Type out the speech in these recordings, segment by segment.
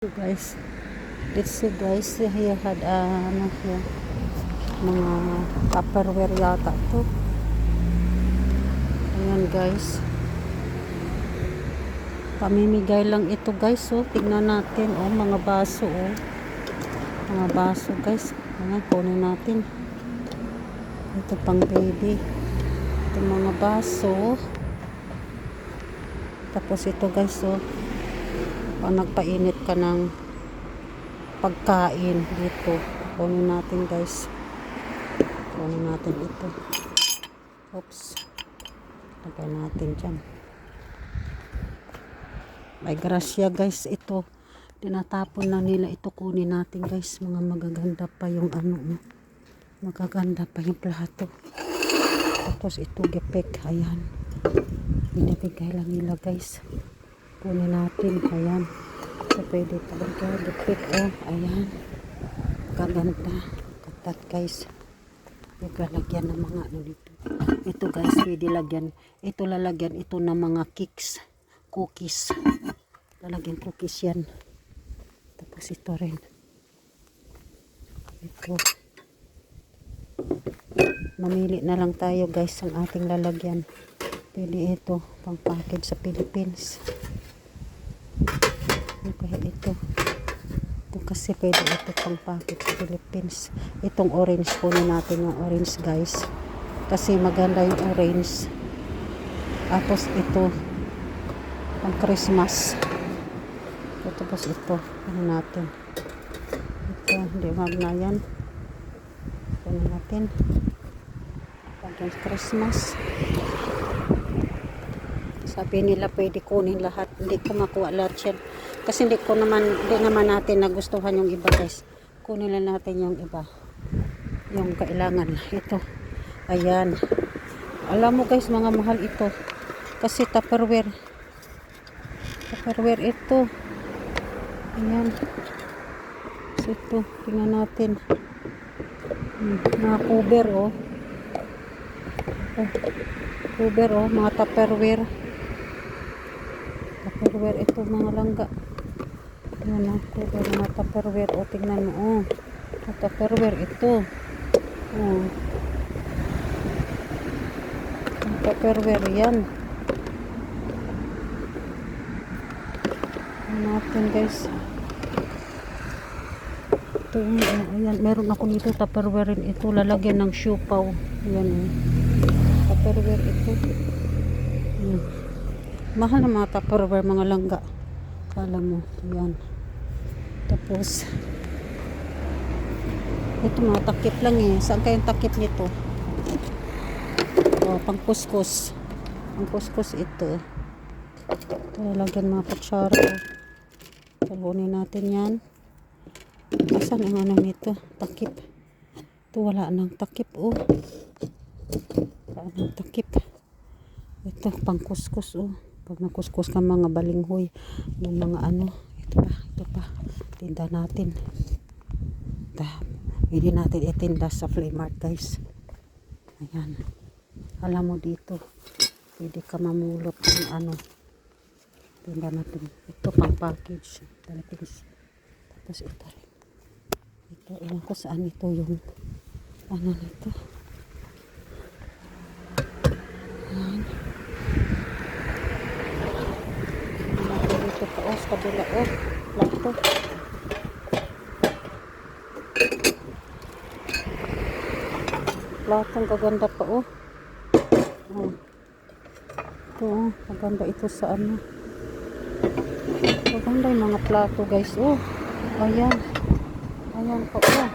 So guys, let's see guys, here had ano here, mga tupperware yata to. Ayan guys, pamimigay lang ito guys. Oh, tignan natin. Oh, mga baso. Oh, mga baso guys. Ayan, kunin natin. Ito pang baby. Ito mga baso. Tapos ito guys. Oh, pag nagpainit ka ng pagkain dito, kunin natin guys. Kunin natin ito. Oops, lagay natin dyan. May grasya guys ito. Tinatapon na nila ito. Kunin natin guys. Mga magaganda pa yung ano. Magaganda pa yung plato. Tapos ito gepek. Ayan. Binibigay lang nila guys. Kunin natin. Ayan. So pwede talaga gepek. Oh. Ayan. Magaganda. Katat guys. Lalagyan ng mga ano dito. Ito guys. Pwede lagyan. Ito lalagyan ito ng mga cakes. Cookies. Lalagyan cookies yan. Tapos ito rin. Ito. Mamili na lang tayo guys ang ating lalagyan. Pwede ito. Pang package sa Philippines. Kaya ito. Ito kasi pwede ito pang package sa Philippines. Itong orange. Kunin natin yung orange guys. Kasi maganda yung orange. Tapos ito. Pang Christmas. Tapos ito. Ano natin. Ito. Hindi magna yan. Ano natin. Pag Christmas. Sabi nila pwede kunin lahat. Hindi ko makuha lahat yan. Kasi hindi naman natin nagustuhan yung iba guys. Kunin lang natin yung iba. Yung kailangan. Ito. Ayan. Alam mo guys, mga mahal ito. Kasi Tupperware. Tupperware ito. Ayan. So ito. Tingnan natin. Mga cover oh. Cover oh. Mga Tupperware. Tupperware ito mga langga. Ayan oh. Cover mga Tupperware. O tingnan mo oh. Tupperware ito. Oh. Tupperware yan. Natin guys. Ito, ayan, meron ako nito Tupperware rin ito, lalagyan ng siopaw. Ayan, Tupperware ito. Mahal na mga Tupperware mga langga. Kala mo, ayan. Tapos ito mga takip lang eh. Saan kayong takip nito? Oh, pang kuskus. Pang kuskus ito. Ito, lalagyan mga kutsara. Talunin natin yan. Asan ang ano nito? Takip. Ito wala nang takip. Oh. Wala nang takip. Ito pang kuskus. Oh. Pag nakuskus ka mga balinghoy. Yung mga ano. Ito pa. Ito pa. Tinda natin. Hindi natin itinda sa flea mart guys. Ayan. Alam mo dito. Pwede ka mamulot ng ano. Tinda natin. Ito pang package. Philippines. Tapos ito rin. Ito, ilan ko saan ito yung ano nito. Ayan. Dito pa o, sa kabila o. Plato. Plato, ang gaganda pa o. Ito o, maganda ito sa ano. Maganda yung mga plato guys. Oh, ayan. Ayan po. Oh.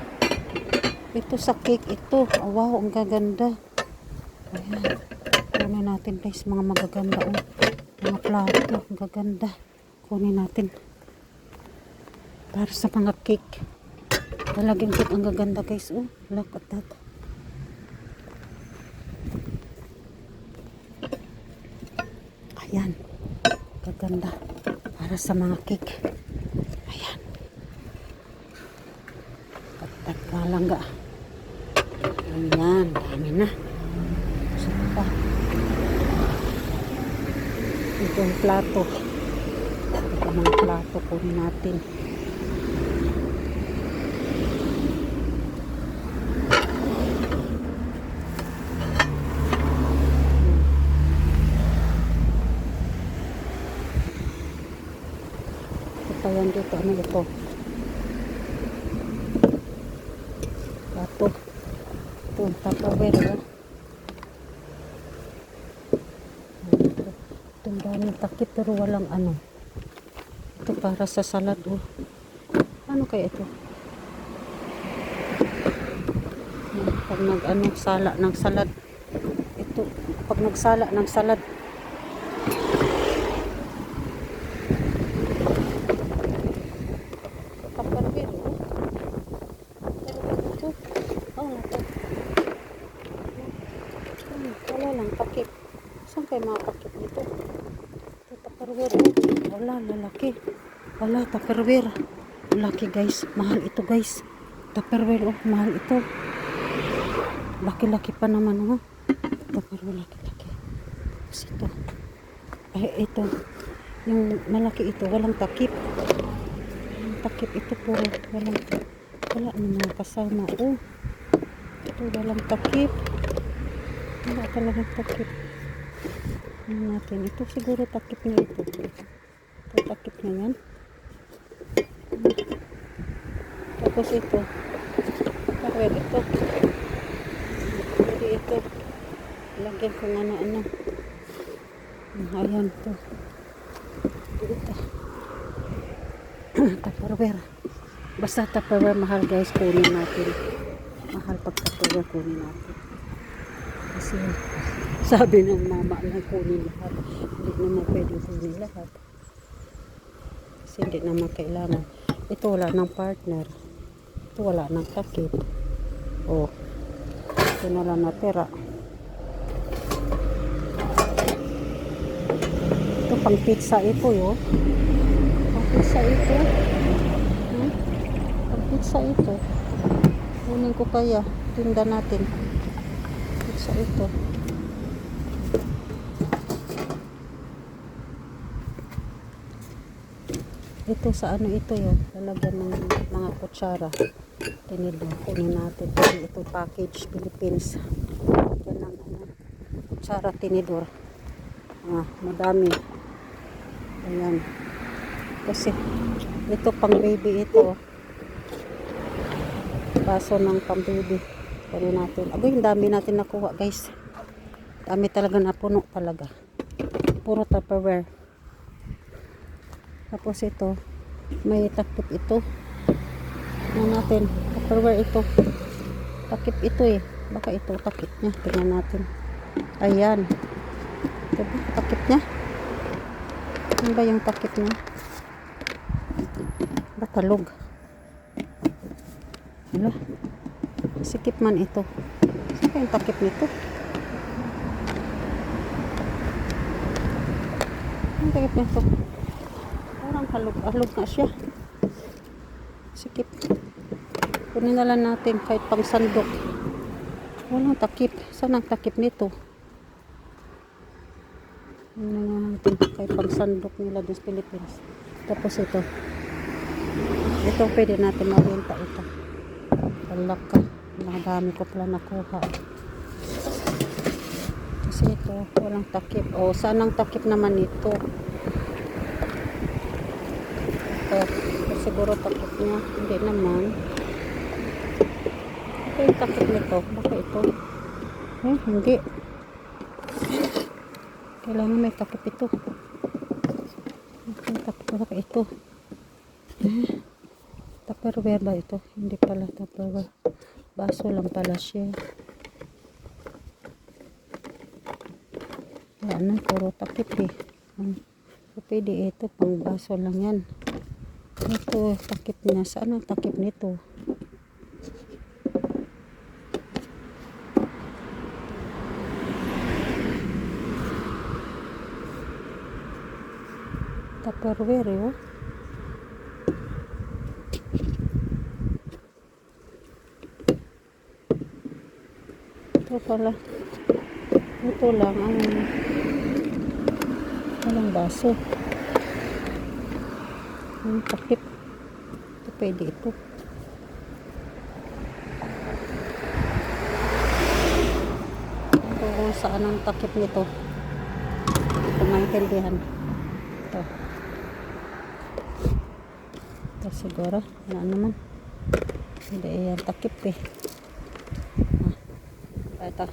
Ito sa cake ito. Oh, wow, ang gaganda. Ayan. Kunin natin guys mga magaganda. Oh. Mga plato. Ang gaganda. Kunin natin. Para sa mga cake. Talagang cake ang gaganda guys. Oh, look at that. Ayan. Gaganda. Para sa mga cake. Ayan. Katat ka lang ga. Ayan. Dami na. Saan pa? Ito yung plato. Ito mga plato kunin natin. tawag dito, ano ito? Plato. Ito, Tupperware, oh. Itong daming takip pero walang ano. Ito para sa salad, oh. Ano kaya ito? Pag nag-ano, sala ng salad. Ito, pag nagsala ng salad. Tupperware, oh. Pero ito, oh, ito. Wala lang, takip. Saan kayo mga takip nito? Ito, Tupperware, oh. Wala, lalaki. Wala, Tupperware. Laki guys, mahal ito guys. Tupperware, oh, mahal ito. Laki-laki pa naman, oh. Tupperware, laki-laki. Tapos ito. Ay, ito. Yung malaki ito, walang takip. Walang takip ito, puro. Wala naman kasama, oh. Ito, walang takip. Wala talagang takip. Ano natin? Ito siguro takip na ito. Ito, takip na yan. Tapos ito. Tupperware, ito. Jadi ito. Lagyan ko nga na ano. Ayan ito. Ito. Tupperware. Basta Tupperware mahal guys, kunin natin. Mahal pag Tupperware kunin natin. Kasi sabi ng mama na kunin lahat. Hindi naman pwede kunin lahat. Kasi hindi naman kailangan. Ito wala ng partner. Ito wala ng takip. Oh. Ito na lang natira. Ito pang pizza ito, yo. Pang pizza ito. Pang pizza ito. Kunin ko kaya. Tinda natin. Pizza ito. Ito sa ano ito yun. Lalagyan ng mga kutsara. Tinidor. Kunin natin. Kasi ito package Philippines. Yan ang ano. Kutsara tinidor. Madami. Ayan. Kasi ito pang baby ito. Baso ng pang baby. Kunin natin. Agoy, yung dami natin nakuha guys. Dami talaga na puno talaga. Puro Tupperware. Tapos ito, may takip ito. Tingnan natin, Tupperware ito. Takip ito eh. Baka ito takip niya. Tingnan natin. Ayan. Diba? Takip niya. Ano ba yung takip niya? Batalog. Wala. Sikip man ito. Saan ba yung takip nito? Ang takip nito? Parang halog na siya. Sikip. Kunin na lang natin kahit pang sandok. Walang takip. Saan ang takip nito? Kunin na natin kahit pang sandok nila sa Philippines. Tapos ito. Ito pwede natin mabenta ito. Talaka. Madami ko pala nakuha. Kasi ito, walang takip. O, saan ang takip naman ito? Ito, siguro takip niya. Hindi naman. Ito yung takip nito. Baka ito. Hindi. Kailangan may takip ito. Ito yung takip. Baka ito. Tupperware ba ito? Hindi pala Tupperware. Baso lang pala siya. Wala na, puro takip eh. So, pwede ito, pang baso lang yan. Ito, takip niya. Saan ang takip nito? Tupperware, oh. Ito pala. Ito lang ang walang baso. Ang takip. Ito pwede ito. Ito kung saan ang takip nito. Ito maintindihan. Ito. Ito siguro. Wala naman. Hindi yan takip eh. Ito.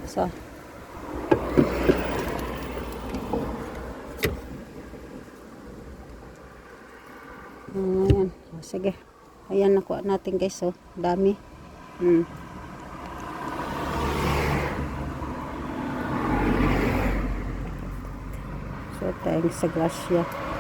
So. Ayan. Sige. Ayan, nakuha natin guys. Oh. Dami. So, thanks sa grasya.